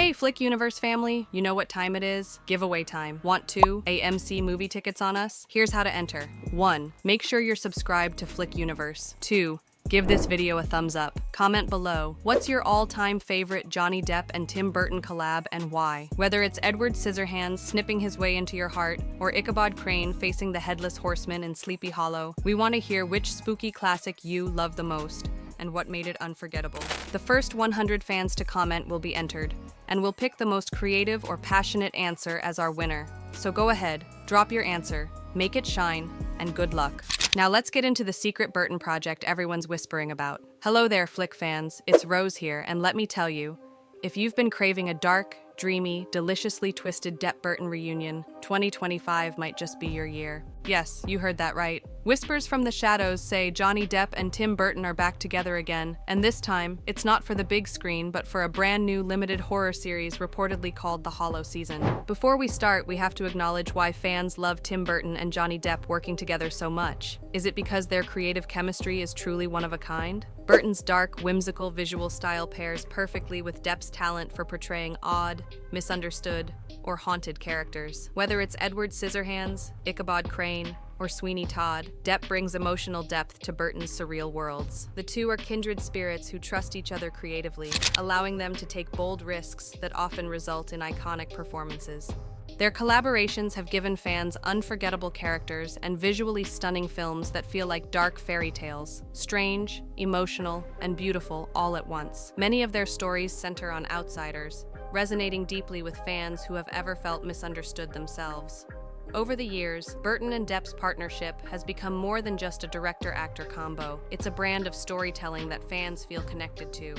Hey, Flick Universe family, you know what time it is? Giveaway time. Want AMC movie tickets on us? Here's how to enter. 1. Make sure you're subscribed to Flick Universe. 2. Give this video a thumbs up. Comment below, what's your all-time favorite Johnny Depp and Tim Burton collab and why? Whether it's Edward Scissorhands snipping his way into your heart, or Ichabod Crane facing the Headless Horseman in Sleepy Hollow, we want to hear which spooky classic you love the most and what made it unforgettable. The first 100 fans to comment will be entered, and we'll pick the most creative or passionate answer as our winner. So go ahead, drop your answer, make it shine, and good luck. Now let's get into the secret Burton project everyone's whispering about. Hello there, Flick fans, it's Rose here, and let me tell you, if you've been craving a dark, dreamy, deliciously twisted Depp Burton reunion, 2025 might just be your year. Yes, you heard that right. Whispers from the shadows say Johnny Depp and Tim Burton are back together again, and this time, it's not for the big screen, but for a brand new limited horror series reportedly called The Hollow Season. Before we start, we have to acknowledge why fans love Tim Burton and Johnny Depp working together so much. Is it because their creative chemistry is truly one of a kind? Burton's dark, whimsical visual style pairs perfectly with Depp's talent for portraying odd, misunderstood, or haunted characters. Whether it's Edward Scissorhands, Ichabod Crane, or Sweeney Todd, Depp brings emotional depth to Burton's surreal worlds. The two are kindred spirits who trust each other creatively, allowing them to take bold risks that often result in iconic performances. Their collaborations have given fans unforgettable characters and visually stunning films that feel like dark fairy tales, strange, emotional, and beautiful all at once. Many of their stories center on outsiders, resonating deeply with fans who have ever felt misunderstood themselves. Over the years, Burton and Depp's partnership has become more than just a director-actor combo. It's a brand of storytelling that fans feel connected to.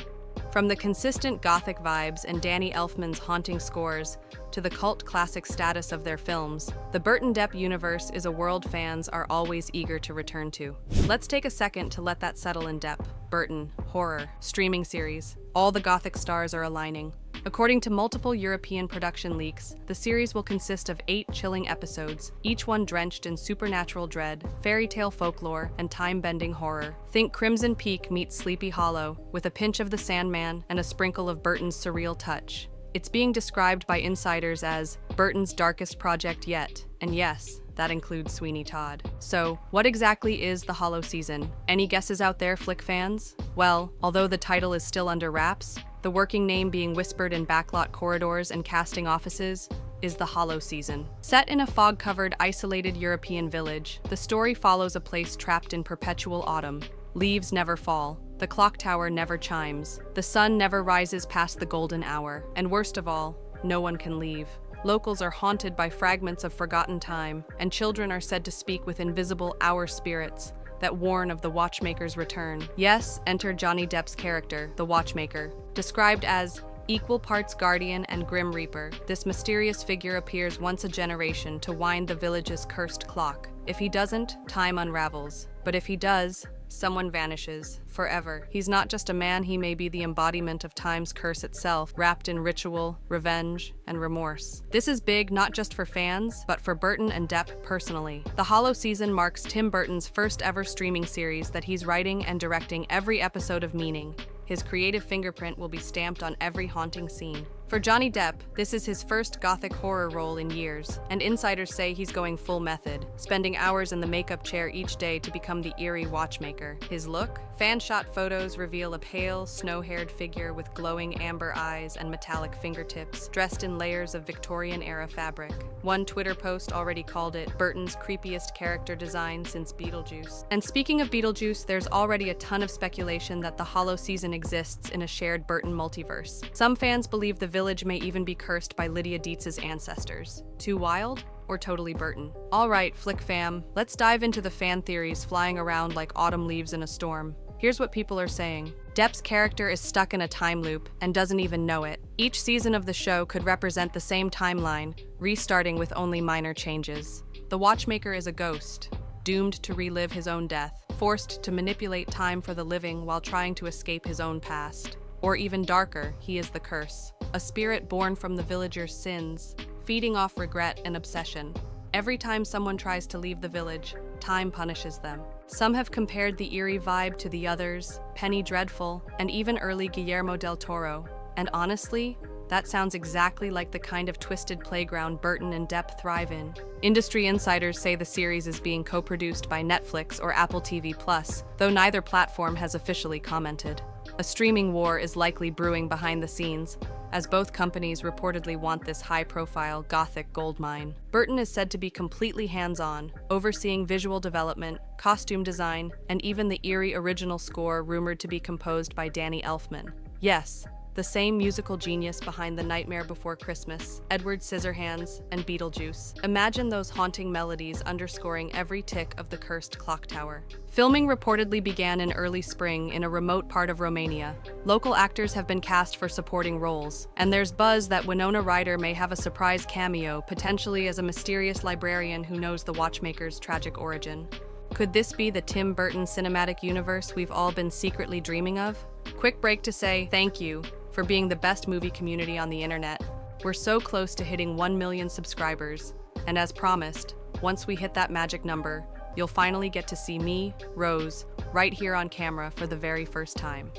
From the consistent gothic vibes and Danny Elfman's haunting scores to the cult classic status of their films, the Burton-Depp universe is a world fans are always eager to return to. Let's take a second to let that settle in. Depp, Burton, horror, streaming series. All the gothic stars are aligning. According to multiple European production leaks, the series will consist of 8 chilling episodes, each one drenched in supernatural dread, fairy tale folklore, and time-bending horror. Think Crimson Peak meets Sleepy Hollow, with a pinch of the Sandman and a sprinkle of Burton's surreal touch. It's being described by insiders as Burton's darkest project yet, and yes, that includes Sweeney Todd. So, what exactly is The Hollow Season? Any guesses out there, Flick fans? Well, although the title is still under wraps, the working name being whispered in backlot corridors and casting offices is The Hollow Season. Set in a fog-covered, isolated European village, the story follows a place trapped in perpetual autumn. Leaves never fall, the clock tower never chimes, the sun never rises past the golden hour, and worst of all, no one can leave. Locals are haunted by fragments of forgotten time, and children are said to speak with invisible hour spirits that warn of the Watchmaker's return. Yes, enter Johnny Depp's character, the Watchmaker. Described as equal parts guardian and grim reaper, this mysterious figure appears once a generation to wind the village's cursed clock. If he doesn't, time unravels. But if he does, someone vanishes forever. He's not just a man, he may be the embodiment of time's curse itself, wrapped in ritual, revenge, and remorse. This is big not just for fans, but for Burton and Depp personally. The Hollow Season marks Tim Burton's first ever streaming series that he's writing and directing every episode of meaning. His creative fingerprint will be stamped on every haunting scene. For Johnny Depp, this is his first gothic horror role in years, and insiders say he's going full method, spending hours in the makeup chair each day to become the eerie Watchmaker. His look? Fan-shot photos reveal a pale, snow-haired figure with glowing amber eyes and metallic fingertips, dressed in layers of Victorian-era fabric. One Twitter post already called it Burton's creepiest character design since Beetlejuice. And speaking of Beetlejuice, there's already a ton of speculation that the Hollow Season exists in a shared Burton multiverse. Some fans believe the village may even be cursed by Lydia Dietz's ancestors. Too wild? Or totally Burton? Alright, Flick fam, let's dive into the fan theories flying around like autumn leaves in a storm. Here's what people are saying. Depp's character is stuck in a time loop and doesn't even know it. Each season of the show could represent the same timeline, restarting with only minor changes. The Watchmaker is a ghost, doomed to relive his own death, forced to manipulate time for the living while trying to escape his own past. Or even darker, he is the curse, a spirit born from the villagers' sins, feeding off regret and obsession. Every time someone tries to leave the village, time punishes them. Some have compared the eerie vibe to The Others, Penny Dreadful, and even early Guillermo del Toro. And honestly, That sounds exactly like the kind of twisted playground Burton and Depp thrive in. Industry insiders say the series is being co-produced by Netflix or Apple TV+, though neither platform has officially commented. A streaming war is likely brewing behind the scenes, as both companies reportedly want this high-profile Gothic goldmine. Burton is said to be completely hands-on, overseeing visual development, costume design, and even the eerie original score rumored to be composed by Danny Elfman. Yes, the same musical genius behind The Nightmare Before Christmas, Edward Scissorhands, and Beetlejuice. Imagine those haunting melodies underscoring every tick of the cursed clock tower. Filming reportedly began in early spring in a remote part of Romania. Local actors have been cast for supporting roles, and there's buzz that Winona Ryder may have a surprise cameo, potentially as a mysterious librarian who knows the watchmaker's tragic origin. Could this be the Tim Burton cinematic universe we've all been secretly dreaming of? Quick break to say thank you for being the best movie community on the internet. We're so close to hitting 1 million subscribers, and as promised, once we hit that magic number, you'll finally get to see me, Rose, right here on camera for the very first time.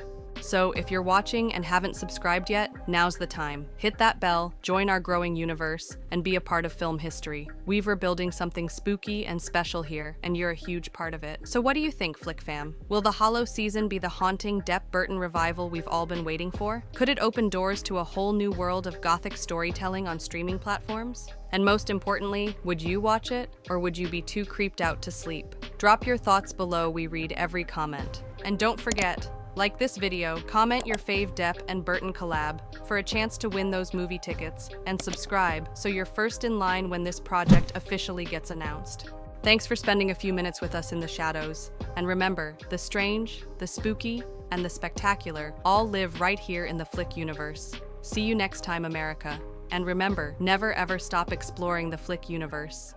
So if you're watching and haven't subscribed yet, now's the time. Hit that bell, join our growing universe, and be a part of film history. We're building something spooky and special here, and you're a huge part of it. So what do you think, Flick fam? Will the Hollow season be the haunting Depp Burton revival we've all been waiting for? Could it open doors to a whole new world of Gothic storytelling on streaming platforms? And most importantly, would you watch it, or would you be too creeped out to sleep? Drop your thoughts below, we read every comment. And don't forget, like this video, comment your fave Depp and Burton collab for a chance to win those movie tickets, and subscribe so you're first in line when this project officially gets announced. Thanks for spending a few minutes with us in the shadows. And remember, the strange, the spooky, and the spectacular all live right here in the Flick universe. See you next time, America. And remember, never ever stop exploring the Flick universe.